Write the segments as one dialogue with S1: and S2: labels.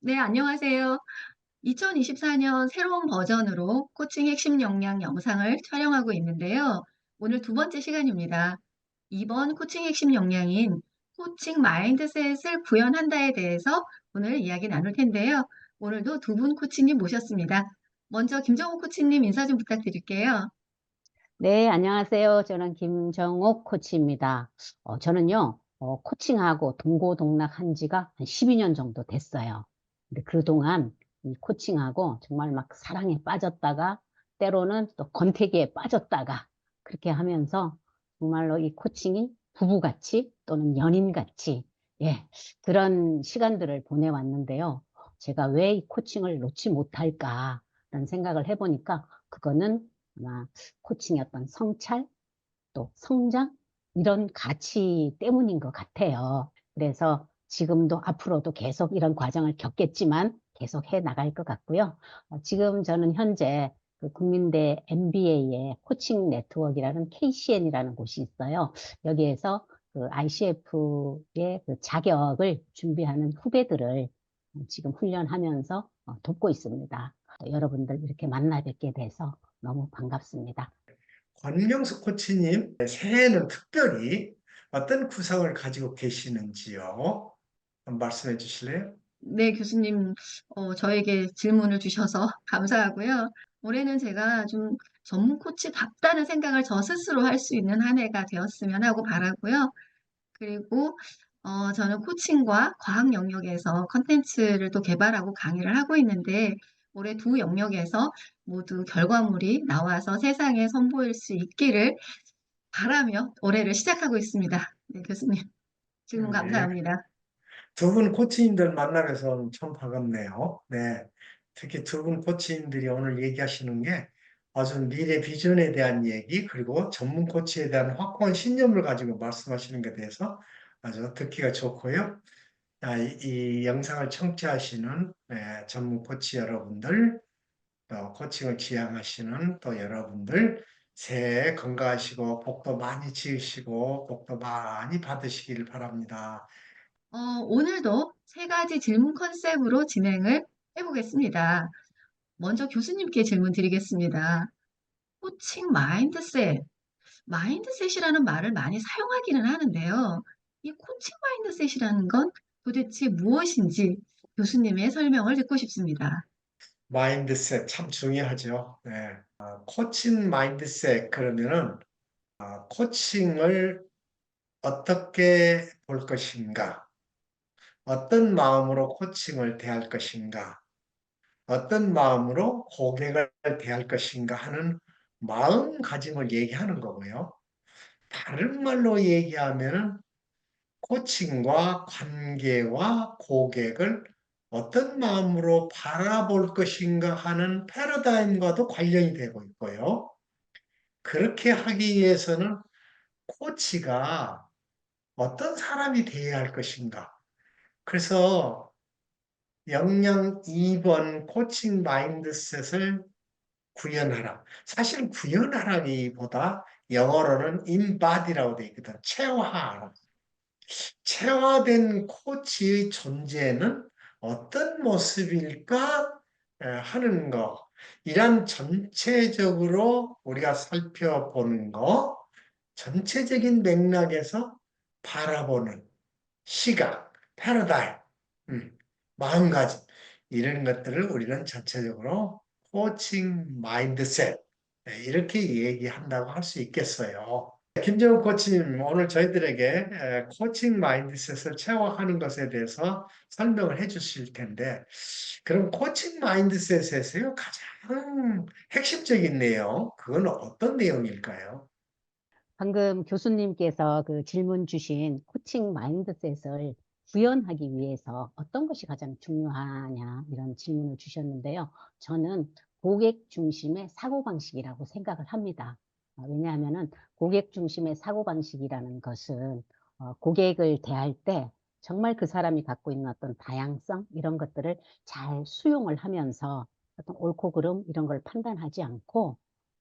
S1: 네, 안녕하세요. 2024년 새로운 버전으로 코칭 핵심 역량 영상을 촬영하고 있는데요. 오늘 두 번째 시간입니다. 이번 코칭 핵심 역량인 코칭 마인드셋을 구현한다에 대해서 오늘 이야기 나눌 텐데요. 오늘도 두 분 코치님 모셨습니다. 먼저 김정호 코치님 인사 좀 부탁드릴게요.
S2: 네, 안녕하세요. 저는 김정옥 코치입니다. 저는요, 코칭하고 동고동락한 지가 한 12년 정도 됐어요. 근데 그동안 이 코칭하고 정말 막 사랑에 빠졌다가, 때로는 또 권태기에 빠졌다가, 그렇게 하면서 정말로 이 코칭이 부부같이 또는 연인같이, 예, 그런 시간들을 보내왔는데요. 제가 왜 이 코칭을 놓지 못할까라는 생각을 해보니까, 그거는 아마 코칭의 어떤 성찰, 또 성장, 이런 가치 때문인 것 같아요. 그래서 지금도 앞으로도 계속 이런 과정을 겪겠지만 계속 해 나갈 것 같고요. 지금 저는 현재 그 국민대 MBA의 코칭 네트워크라는 KCN이라는 곳이 있어요. 여기에서 그 ICF의 그 자격을 준비하는 후배들을 지금 훈련하면서 돕고 있습니다. 여러분들 이렇게 만나 뵙게 돼서 너무 반갑습니다.
S3: 권명수 코치님, 새해에는 특별히 어떤 구상을 가지고 계시는지요? 한번 말씀해 주실래요?
S1: 네, 교수님, 저에게 질문을 주셔서 감사하고요. 올해는 제가 좀 전문 코치답다는 생각을 저 스스로 할 수 있는 한 해가 되었으면 하고 바라고요. 그리고 저는 코칭과 과학 영역에서 컨텐츠를 또 개발하고 강의를 하고 있는데 올해 두 영역에서 모두 결과물이 나와서 세상에 선보일 수 있기를 바라며 올해를 시작하고 있습니다. 네, 교수님, 질문
S3: 네.
S1: 감사합니다.
S3: 두 분 코치님들 만나뵈서 참 반갑네요. 네. 특히 두 분 코치님들이 오늘 얘기하시는 게 아주 미래 비전에 대한 얘기, 그리고 전문 코치에 대한 확고한 신념을 가지고 말씀하시는 것에 대해서 아주 듣기가 좋고요. 이 영상을 청취하시는 전문 코치 여러분들, 또 코칭을 지향하시는 또 여러분들 새해 건강하시고 복도 많이 지으시고 복도 많이 받으시길 바랍니다.
S1: 오늘도 세 가지 질문 컨셉으로 진행을 해보겠습니다. 먼저 교수님께 질문 드리겠습니다. 코칭 마인드셋, 마인드셋이라는 말을 많이 사용하기는 하는데요. 이 코칭 마인드셋이라는 건 도대체 무엇인지 교수님의 설명을 듣고 싶습니다.
S3: 마인드셋 참 중요하죠. 네. 코칭 마인드셋 그러면은 코칭을 어떻게 볼 것인가, 어떤 마음으로 코칭을 대할 것인가, 어떤 마음으로 고객을 대할 것인가 하는 마음가짐을 얘기하는 거고요. 다른 말로 얘기하면 코칭과 관계와 고객을 어떤 마음으로 바라볼 것인가 하는 패러다임과도 관련이 되고 있고요. 그렇게 하기 위해서는 코치가 어떤 사람이 되어야 할 것인가. 그래서 역량 2번 코칭 마인드셋을 구현하라. 사실 구현하라기보다 영어로는 embody라고 되어 있거든. 체화하라. 체화된 코치의 존재는 어떤 모습일까 하는 거. 이란 전체적으로 우리가 살펴보는 거, 전체적인 맥락에서 바라보는 시각, 패러다임, 마음가짐, 이런 것들을 우리는 전체적으로 코칭 마인드셋, 이렇게 얘기한다고 할 수 있겠어요. 김정우 코치님, 오늘 저희들에게 코칭 마인드셋을 체화하는 것에 대해서 설명을 해 주실 텐데, 그럼 코칭 마인드셋에서요, 가장 핵심적인 내용, 그건 어떤 내용일까요?
S2: 방금 교수님께서 그 질문 주신 코칭 마인드셋을 구현하기 위해서 어떤 것이 가장 중요하냐 이런 질문을 주셨는데요. 저는 고객 중심의 사고방식이라고 생각을 합니다. 왜냐하면은 고객 중심의 사고방식이라는 것은 고객을 대할 때 정말 그 사람이 갖고 있는 어떤 다양성 이런 것들을 잘 수용을 하면서 어떤 옳고 그름 이런 걸 판단하지 않고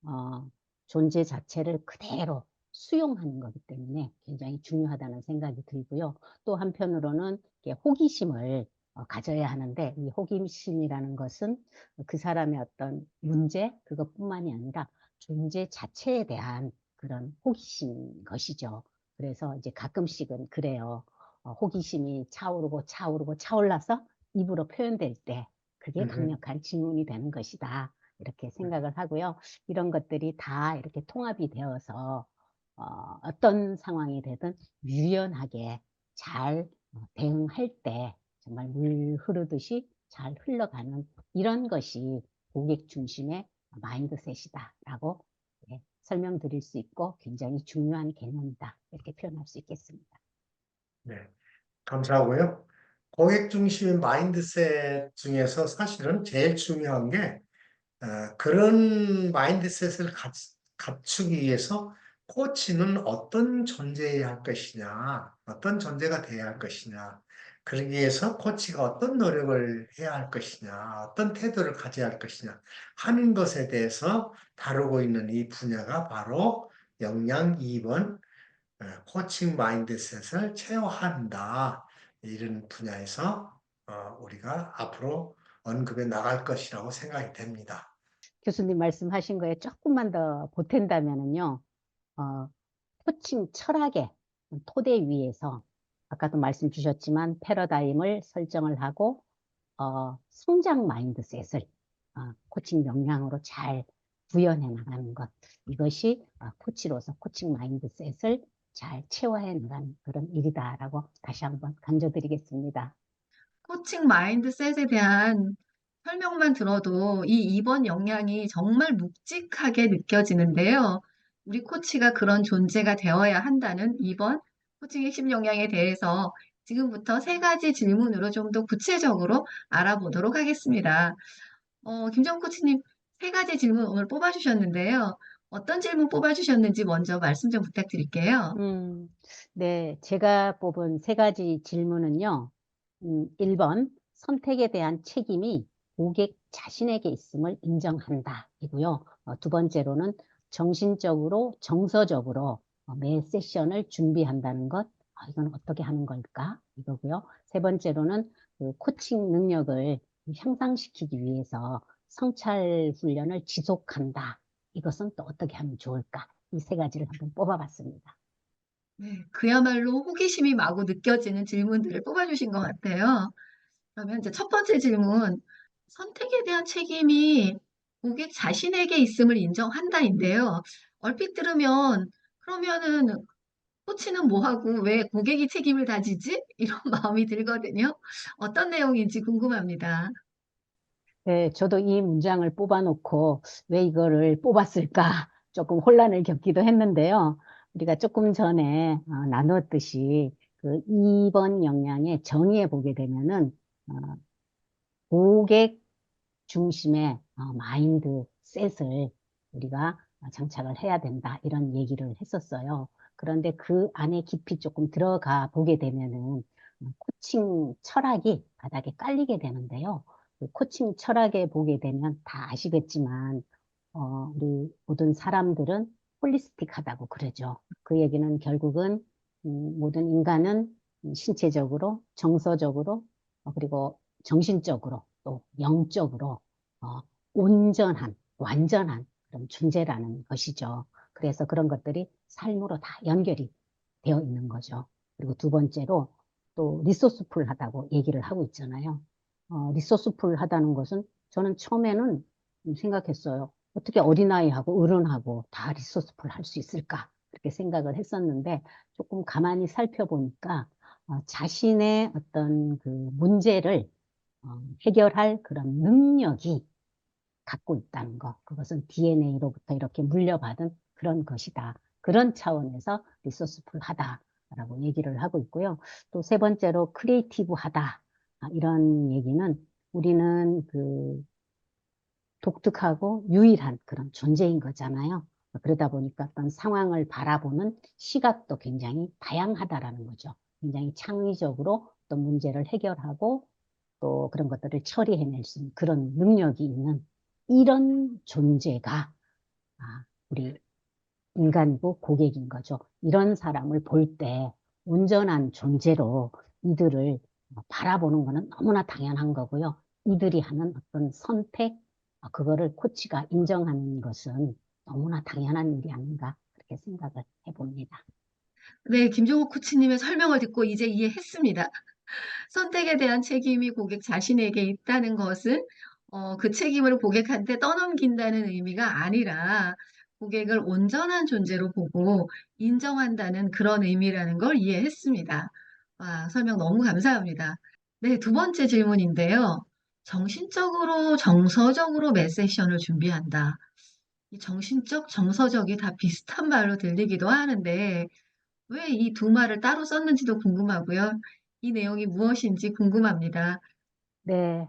S2: 어, 존재 자체를 그대로 수용하는 거기 때문에 굉장히 중요하다는 생각이 들고요. 또 한편으로는 이렇게 호기심을 가져야 하는데 이 호기심이라는 것은 그 사람의 어떤 문제 그것뿐만이 아니라 존재 자체에 대한 그런 호기심인 것이죠. 그래서 이제 가끔씩은 그래요. 호기심이 차오르고 차오르고 차올라서 입으로 표현될 때 그게
S3: 음,
S2: 강력한 질문이 되는 것이다. 이렇게 생각을 하고요. 이런 것들이 다 이렇게 통합이 되어서 어떤 상황이 되든 유연하게 잘 대응할 때 정말 물 흐르듯이 잘 흘러가는 이런 것이 고객 중심의 마인드셋이다라고 설명드릴 수 있고 굉장히 중요한 개념이다. 이렇게 표현할 수 있겠습니다.
S3: 네, 감사하고요. 고객 중심의 마인드셋 중에서 사실은 제일 중요한 게 그런 마인드셋을 갖추기 위해서 코치는 어떤 존재여야 할 것이냐, 어떤 존재가 되어야 할 것이냐, 그러기 위해서 코치가 어떤 노력을 해야 할 것이냐, 어떤 태도를 가져야 할 것이냐 하는 것에 대해서 다루고 있는 이 분야가 바로 역량 2번 코칭 마인드셋을 체화한다. 이런 분야에서 우리가 앞으로 언급해 나갈 것이라고 생각이 됩니다.
S2: 교수님 말씀하신 거에 조금만 더 보탠다면은요, 어, 코칭 철학의 토대 위에서 아까도 말씀 주셨지만 패러다임을 설정을 하고 성장 마인드셋을 코칭 역량으로 잘 구현해 나가는 것 이것이 코치로서 코칭 마인드셋을 잘 체화해 나가는 그런 일이다라고 다시 한번 강조드리겠습니다.
S1: 코칭 마인드셋에 대한 설명만 들어도 이 2번 역량이 정말 묵직하게 느껴지는데요. 우리 코치가 그런 존재가 되어야 한다는 2번 코칭 핵심 역량에 대해서 지금부터 세 가지 질문으로 좀 더 구체적으로 알아보도록 하겠습니다. 김정 코치님 세 가지 질문 오늘 뽑아주셨는데요. 어떤 질문 뽑아주셨는지 먼저 말씀 좀 부탁드릴게요.
S2: 음, 네, 제가 뽑은 세 가지 질문은요. 1번, 선택에 대한 책임이 고객 자신에게 있음을 인정한다. 이고요. 두 번째로는 정신적으로, 정서적으로 매 세션을 준비한다는 것. 이건 어떻게 하는 걸까? 이거고요. 세 번째로는 그 코칭 능력을 향상시키기 위해서 성찰 훈련을 지속한다. 이것은 또 어떻게 하면 좋을까? 이 세 가지를 한번 뽑아봤습니다.
S1: 네, 그야말로 호기심이 마구 느껴지는 질문들을 뽑아주신 것 같아요. 그러면 이제 첫 번째 질문, 선택에 대한 책임이 고객 자신에게 있음을 인정한다인데요. 얼핏 들으면 그러면은 코치는 뭐 하고 왜 고객이 책임을 다지지? 이런 마음이 들거든요. 어떤 내용인지 궁금합니다.
S2: 네, 저도 이 문장을 뽑아놓고 왜 이거를 뽑았을까 조금 혼란을 겪기도 했는데요. 우리가 조금 전에 나누었듯이 그 2번 역량의 정의해 보게 되면은 어, 고객 중심의 마인드셋을 우리가 장착을 해야 된다 이런 얘기를 했었어요. 그런데 그 안에 깊이 조금 들어가 보게 되면은 코칭 철학이 바닥에 깔리게 되는데요. 그 코칭 철학에 보게 되면 다 아시겠지만 우리 모든 사람들은 홀리스틱하다고 그러죠. 그 얘기는 결국은 모든 인간은 신체적으로, 정서적으로, 그리고 정신적으로 또 영적으로 어, 온전한, 완전한 그런 존재라는 것이죠. 그래서 그런 것들이 삶으로 다 연결이 되어 있는 거죠. 그리고 두 번째로 또 리소스풀하다고 얘기를 하고 있잖아요. 리소스풀하다는 것은 저는 처음에는 생각했어요. 어떻게 어린아이하고 어른하고 다 리소스풀 할 수 있을까? 그렇게 생각을 했었는데 조금 가만히 살펴보니까 자신의 어떤 그 문제를 해결할 그런 능력이 갖고 있다는 것. 그것은 DNA로부터 이렇게 물려받은 그런 것이다. 그런 차원에서 리소스풀하다라고 얘기를 하고 있고요. 또 세 번째로 크리에이티브하다. 이런 얘기는 우리는 그 독특하고 유일한 그런 존재인 거잖아요. 그러다 보니까 어떤 상황을 바라보는 시각도 굉장히 다양하다라는 거죠. 굉장히 창의적으로 어떤 문제를 해결하고 또 그런 것들을 처리해낼 수 있는 그런 능력이 있는 이런 존재가 우리 인간부 고객인 거죠. 이런 사람을 볼 때 온전한 존재로 이들을 바라보는 거는 너무나 당연한 거고요. 이들이 하는 어떤 선택, 그거를 코치가 인정하는 것은 너무나 당연한 일이 아닌가 그렇게 생각을 해봅니다.
S1: 네, 김종욱 코치님의 설명을 듣고 이제 이해했습니다. 선택에 대한 책임이 고객 자신에게 있다는 것은 그 책임을 고객한테 떠넘긴다는 의미가 아니라 고객을 온전한 존재로 보고 인정한다는 그런 의미라는 걸 이해했습니다. 와, 설명 너무 감사합니다. 네, 두 번째 질문인데요. 정신적으로, 정서적으로 매 세션을 준비한다. 이 정신적, 정서적이 다 비슷한 말로 들리기도 하는데 왜 이 두 말을 따로 썼는지도 궁금하고요. 이 내용이 무엇인지 궁금합니다.
S2: 네,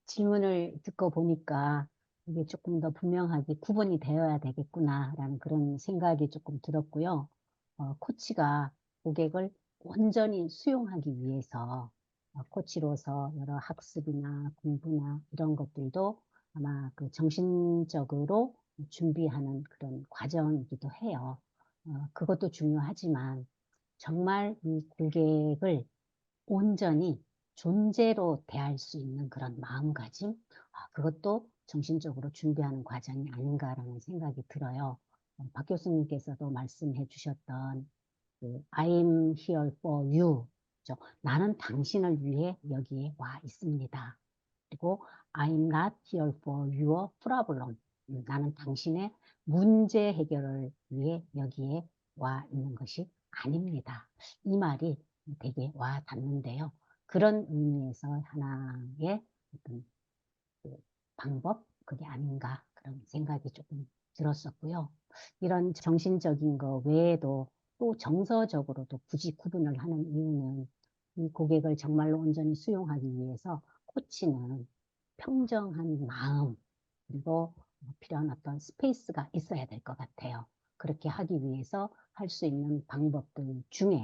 S2: 질문을 듣고 보니까 이게 조금 더 분명하게 구분이 되어야 되겠구나라는 그런 생각이 조금 들었고요. 코치가 고객을 온전히 수용하기 위해서 코치로서 여러 학습이나 공부나 이런 것들도 아마 그 정신적으로 준비하는 그런 과정이기도 해요. 그것도 중요하지만 정말 이 고객을 온전히 존재로 대할 수 있는 그런 마음가짐, 그것도 정신적으로 준비하는 과정이 아닌가라는 생각이 들어요. 박 교수님께서도 말씀해 주셨던 그 I'm here for you. 그죠? 나는 당신을 위해 여기에 와 있습니다. 그리고 I'm not here for your problem. 나는 당신의 문제 해결을 위해 여기에 와 있는 것이 아닙니다. 이 말이 되게 와 닿는데요. 그런 의미에서 하나의 어떤 그 방법, 그게 아닌가 그런 생각이 조금 들었었고요. 이런 정신적인 거 외에도 또 정서적으로도 굳이 구분을 하는 이유는 이 고객을 정말로 온전히 수용하기 위해서 코치는 평정한 마음, 그리고 필요한 어떤 스페이스가 있어야 될 것 같아요. 그렇게 하기 위해서 할 수 있는 방법들 중에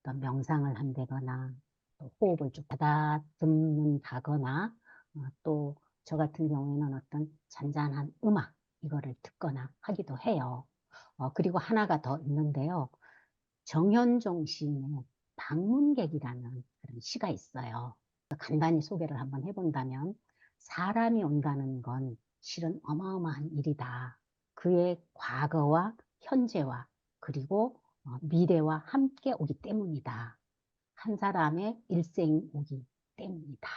S2: 어떤 명상을 한다거나 또 호흡을 좀 가다듬는다거나 또 저 같은 경우에는 어떤 잔잔한 음악 이거를 듣거나 하기도 해요. 그리고 하나가 더 있는데요. 정현종 시인의 방문객이라는 그런 시가 있어요. 간단히 소개를 한번 해본다면 사람이 온다는 건 실은 어마어마한 일이다. 그의 과거와 현재와 그리고 미래와 함께 오기 때문이다. 한 사람의 일생이 오기 때문이다.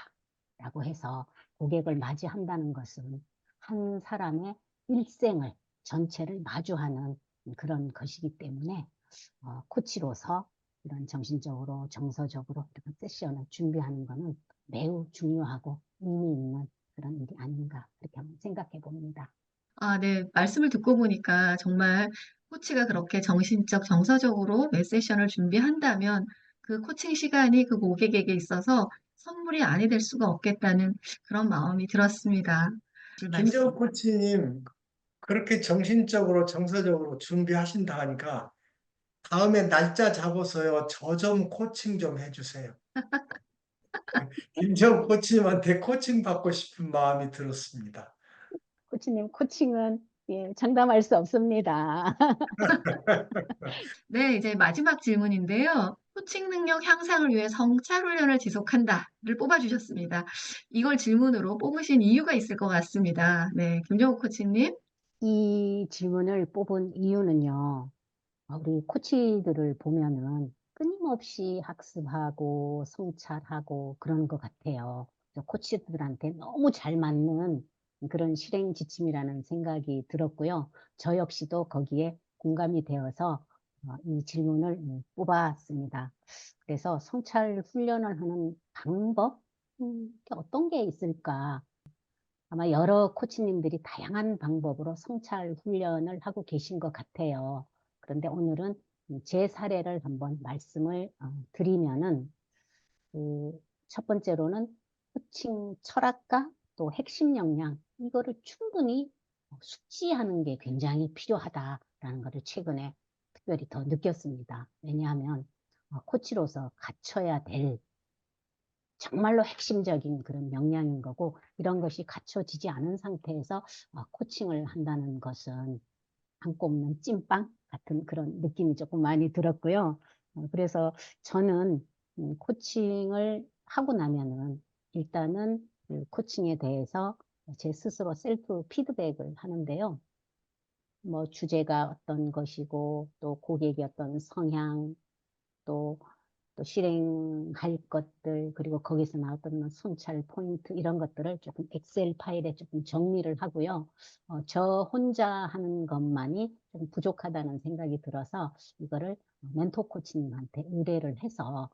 S2: 라고 해서 고객을 맞이한다는 것은 한 사람의 일생을 전체를 마주하는 그런 것이기 때문에 코치로서 이런 정신적으로 정서적으로 이런 세션을 준비하는 것은 매우 중요하고 의미 있는 그런 일이 아닌가 그렇게 한번 생각해 봅니다.
S1: 아, 네. 말씀을 듣고 보니까 정말 코치가 그렇게 정신적, 정서적으로 매 세션을 준비한다면 그 코칭 시간이 그 고객에게 있어서 선물이 아니 될 수가 없겠다는 그런 마음이 들었습니다. 그 말씀.
S3: 김정욱 코치님, 그렇게 정신적으로, 정서적으로 준비하신다 하니까 다음에 날짜 잡아서요, 저 좀 코칭 좀 해주세요. 김정욱 코치님한테 코칭 받고 싶은 마음이 들었습니다.
S2: 코치님, 코칭은 예, 장담할 수 없습니다.
S1: 네, 이제 마지막 질문인데요. 코칭 능력 향상을 위해 성찰 훈련을 지속한다를 뽑아주셨습니다. 이걸 질문으로 뽑으신 이유가 있을 것 같습니다. 네, 김정욱 코치님.
S2: 이 질문을 뽑은 이유는요. 우리 코치들을 보면은 끊임없이 학습하고 성찰하고 그런 것 같아요. 그래서 코치들한테 너무 잘 맞는 그런 실행 지침이라는 생각이 들었고요. 저 역시도 거기에 공감이 되어서 이 질문을 뽑았습니다. 그래서 성찰 훈련을 하는 방법, 어떤 게 있을까? 아마 여러 코치님들이 다양한 방법으로 성찰 훈련을 하고 계신 것 같아요. 그런데 오늘은 제 사례를 한번 말씀을 드리면은 첫 번째로는 코칭 철학과 또 핵심 역량 이거를 충분히 숙지하는 게 굉장히 필요하다라는 것을 최근에 특별히 더 느꼈습니다. 왜냐하면 코치로서 갖춰야 될 정말로 핵심적인 그런 역량인 거고 이런 것이 갖춰지지 않은 상태에서 코칭을 한다는 것은 안 꼽는 찐빵 같은 그런 느낌이 조금 많이 들었고요. 그래서 저는 코칭을 하고 나면은 일단은 그 코칭에 대해서 제 스스로 셀프 피드백을 하는데요. 뭐 주제가 어떤 것이고 또 고객의 어떤 성향 또 실행할 것들, 그리고 거기서 나왔던 뭐 순찰 포인트, 이런 것들을 조금 엑셀 파일에 조금 정리를 하고요. 저 혼자 하는 것만이 좀 부족하다는 생각이 들어서 이거를 멘토 코치님한테 의뢰를 해서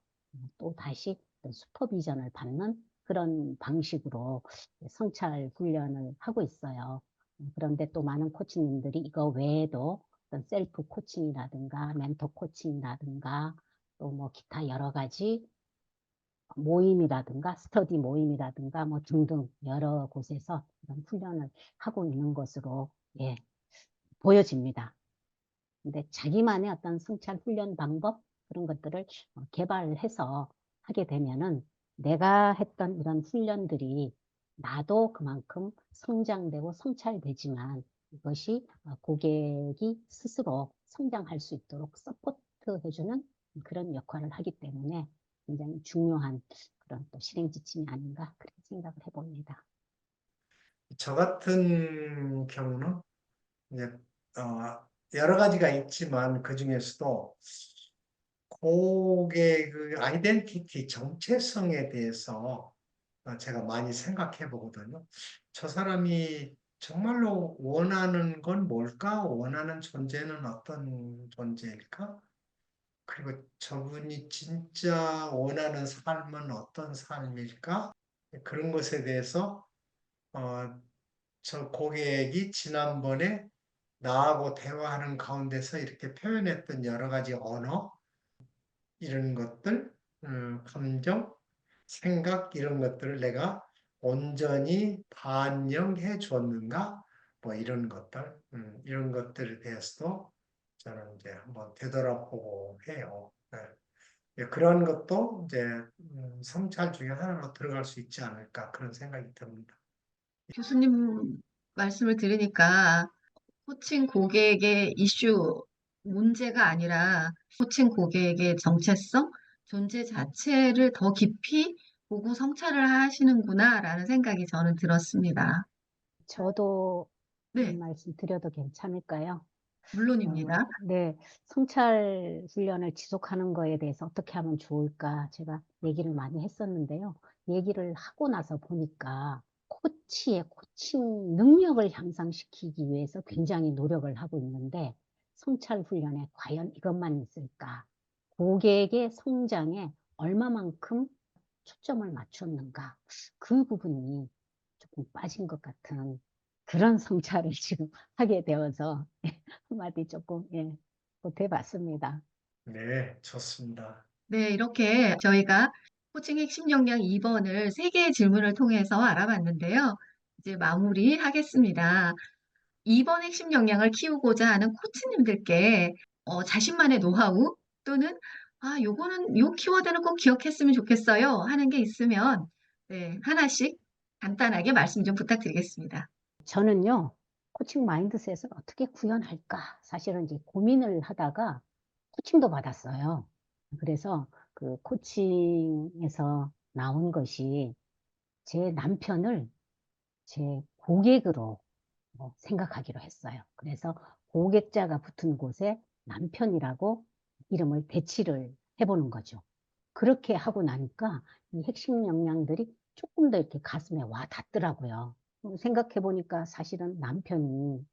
S2: 또 다시 슈퍼비전을 받는 그런 방식으로 성찰 훈련을 하고 있어요. 그런데 또 많은 코치님들이 이거 외에도 어떤 셀프 코칭이라든가 멘토 코칭이라든가 또 뭐 기타 여러 가지 모임이라든가 스터디 모임이라든가 뭐 등등 여러 곳에서 이런 훈련을 하고 있는 것으로 예, 보여집니다. 근데 자기만의 어떤 성찰 훈련 방법 그런 것들을 개발해서 하게 되면은 내가 했던 이런 훈련들이 나도 그만큼 성장되고 성찰되지만 이것이 고객이 스스로 성장할 수 있도록 서포트해주는 그런 역할을 하기 때문에 굉장히 중요한 그런 또 실행 지침이 아닌가 그렇게 생각을 해봅니다.
S3: 저 같은 경우는 이제 여러 가지가 있지만 그 중에서도 고객의 아이덴티티 정체성에 대해서 제가 많이 생각해 보거든요. 저 사람이 정말로 원하는 건 뭘까? 원하는 존재는 어떤 존재일까? 그리고 저분이 진짜 원하는 삶은 어떤 삶일까? 그런 것에 대해서 어, 저 고객이 지난번에 나하고 대화하는 가운데서 이렇게 표현했던 여러 가지 언어, 이런 것들, 감정, 생각, 이런 것들을 내가 온전히 반영해 줬는가? 뭐 이런 것들, 이런 것들에 대해서도 저는 이제 한번 되돌아보고 해요. 네. 예, 그런 것도 이제 성찰 중에 하나로 들어갈 수 있지 않을까 그런 생각이 듭니다.
S1: 교수님 말씀을 들으니까 코칭 고객의 이슈, 문제가 아니라 코칭 고객의 정체성, 존재 자체를 더 깊이 보고 성찰을 하시는구나라는 생각이 저는 들었습니다.
S2: 저도 한
S1: 네,
S2: 말씀 드려도 괜찮을까요?
S1: 물론입니다.
S2: 네, 성찰 훈련을 지속하는 거에 대해서 어떻게 하면 좋을까 제가 얘기를 많이 했었는데요. 얘기를 하고 나서 보니까 코치의 코칭 능력을 향상시키기 위해서 굉장히 노력을 하고 있는데 성찰 훈련에 과연 이것만 있을까? 고객의 성장에 얼마만큼 초점을 맞췄는가? 그 부분이 조금 빠진 것 같은 그런 성찰을 지금 하게 되어서 한마디 조금, 예, 보태봤습니다.
S3: 네, 좋습니다.
S1: 네, 이렇게 저희가 코칭 핵심 역량 2번을 3개의 질문을 통해서 알아봤는데요. 이제 마무리하겠습니다. 2번 핵심 역량을 키우고자 하는 코치님들께 자신만의 노하우 또는 요거는 요 키워드는 꼭 기억했으면 좋겠어요 하는 게 있으면 네, 하나씩 간단하게 말씀 좀 부탁드리겠습니다.
S2: 저는요, 코칭 마인드셋을 어떻게 구현할까? 사실은 이제 고민을 하다가 코칭도 받았어요. 그래서 그 코칭에서 나온 것이 제 남편을 제 고객으로 생각하기로 했어요. 그래서 고객자가 붙은 곳에 남편이라고 이름을 배치를 해보는 거죠. 그렇게 하고 나니까 이 핵심 역량들이 조금 더 이렇게 가슴에 와 닿더라고요. 생각해 보니까 사실은 남편이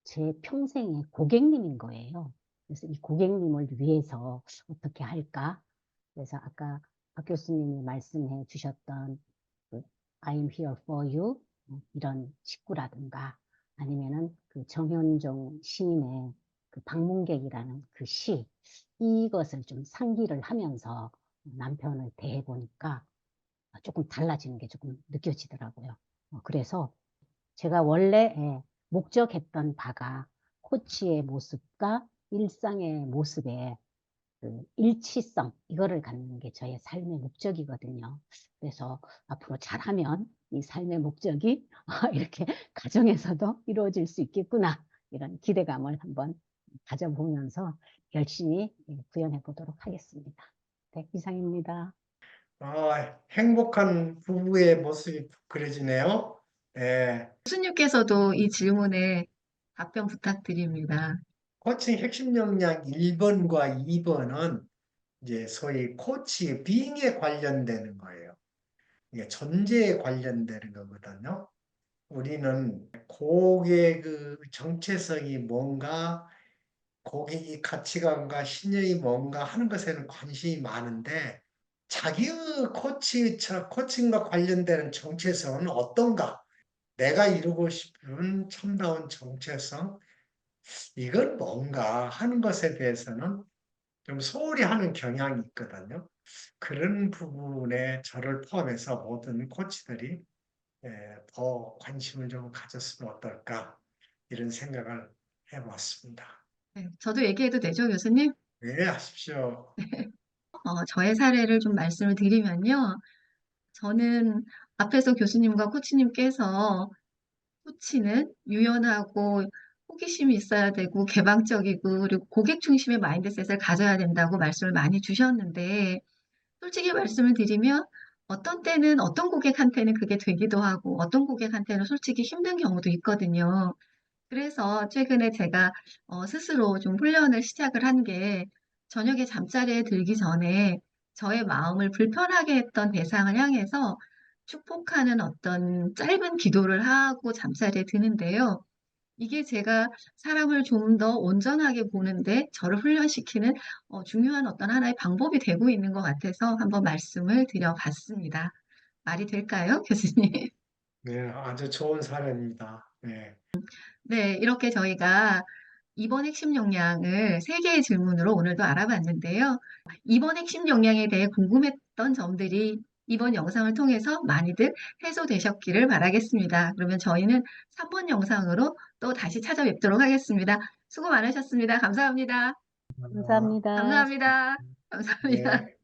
S2: 제 평생의 고객님인 거예요. 그래서 이 고객님을 위해서 어떻게 할까? 그래서 아까 박 교수님이 말씀해 주셨던 그 I'm here for you 이런 식구라든가 아니면은 그 정현종 시인의 그 방문객이라는 그 시, 이것을 좀 상기를 하면서 남편을 대해 보니까 조금 달라지는 게 조금 느껴지더라고요. 그래서 제가 원래 목적했던 바가 코치의 모습과 일상의 모습에 그 일치성, 이거를 갖는 게 저의 삶의 목적이거든요. 그래서 앞으로 잘하면 이 삶의 목적이 이렇게 가정에서도 이루어질 수 있겠구나. 이런 기대감을 한번 가져보면서 열심히 구현해 보도록 하겠습니다. 네, 이상입니다.
S3: 행복한 부부의 모습이 그려지네요. 네.
S1: 교수님께서도 이 질문에 답변 부탁드립니다.
S3: 코칭 핵심 역량 1번과 2번은 이제 소위 코치 빙에 관련되는 거예요. 이게 존재에 관련되는 거거든요. 우리는 고객의 그 정체성이 뭔가, 고객이 가치관과 신념이 뭔가 하는 것에는 관심이 많은데, 자기의 코칭과 관련되는 정체성은 어떤가? 내가 이루고 싶은 참다운 정체성, 이건 뭔가 하는 것에 대해서는 좀 소홀히 하는 경향이 있거든요. 그런 부분에 저를 포함해서 모든 코치들이 더 관심을 좀 가졌으면 어떨까 이런 생각을 해봤습니다.
S1: 네, 저도 얘기해도 되죠, 교수님?
S3: 네, 하십시오.
S1: 저의 사례를 좀 말씀을 드리면요. 저는 앞에서 교수님과 코치님께서 코치는 유연하고 호기심이 있어야 되고 개방적이고 그리고 고객 중심의 마인드셋을 가져야 된다고 말씀을 많이 주셨는데 솔직히 말씀을 드리면 어떤 때는 어떤 고객한테는 그게 되기도 하고 어떤 고객한테는 솔직히 힘든 경우도 있거든요. 그래서 최근에 제가 스스로 좀 훈련을 시작을 한 게 저녁에 잠자리에 들기 전에 저의 마음을 불편하게 했던 대상을 향해서 축복하는 어떤 짧은 기도를 하고 잠자리에 드는데요. 이게 제가 사람을 좀 더 온전하게 보는데 저를 훈련시키는 중요한 어떤 하나의 방법이 되고 있는 것 같아서 한번 말씀을 드려봤습니다. 말이 될까요, 교수님?
S3: 네, 아주 좋은 사례입니다. 네,
S1: 네, 이렇게 저희가 이번 핵심 역량을 세 개의 질문으로 오늘도 알아봤는데요. 이번 핵심 역량에 대해 궁금했던 점들이 이번 영상을 통해서 많이들 해소되셨기를 바라겠습니다. 그러면 저희는 3번 영상으로 또 다시 찾아뵙도록 하겠습니다. 수고 많으셨습니다. 감사합니다.
S3: 아,
S2: 감사합니다.
S1: 감사합니다. 감사합니다.
S3: 네.